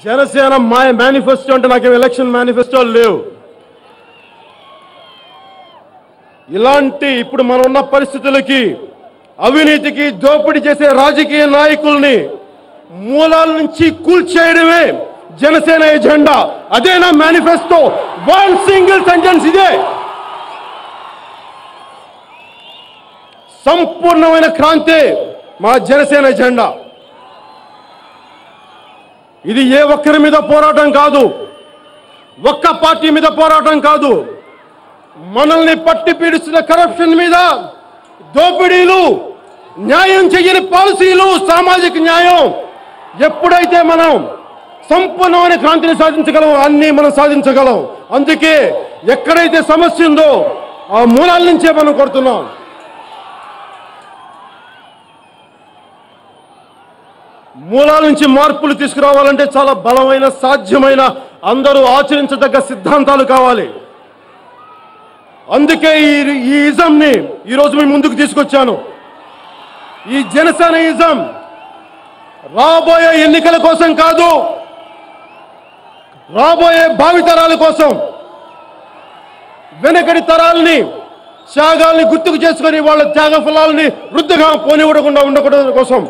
Janasena manifesto అంటే నాకేం election manifesto లేవు. ఇలాంటి ఇప్పుడు మనం ఉన్న పరిస్థితులకి, అవినీతికి, దోపిడీ చేసే రాజకీయ నాయకుల్ని మూలాల నుంచి కూల్చేయడమే జనసేన ఎజెండా. అదే నా మేనిఫెస్టో. వన్ సింగిల్ సెంటెన్స్ ఇదే. సంపూర్ణమైన క్రాంతి మా జనసేన ఎజెండా. ఇది ఏ ఒక్కరి మీద పోరాటం కాదు, ఒక్క పార్టీ మీద పోరాటం కాదు. మనల్ని పట్టి పీడిస్తున్న కరప్షన్ మీద, దోపిడీలు, న్యాయం చేయని పాలసీలు, సామాజిక న్యాయం ఎప్పుడైతే మనం సంపూర్ణమైన క్రాంతిని సాధించగలం, అన్నీ మనం సాధించగలం. అందుకే ఎక్కడైతే సమస్య ఉందో ఆ మూలాల నుంచే మనం కొడుతున్నాం. మూలాల నుంచి మార్పులు తీసుకురావాలంటే చాలా బలమైన, సాధ్యమైన, అందరూ ఆచరించదగ్గ సిద్ధాంతాలు కావాలి. అందుకే ఈ ఇజంని ఈరోజు మీ ముందుకు తీసుకొచ్చాను. ఈ జనసేన ఇజం రాబోయే ఎన్నికల కోసం కాదు, రాబోయే భావితరాల కోసం, వెనకటి తరాలని, త్యాగాల్ని గుర్తుకు చేసుకొని వాళ్ళ త్యాగ ఫలాలని వృద్ధిగా పోనివ్వకుండా ఉండకూడదు కోసం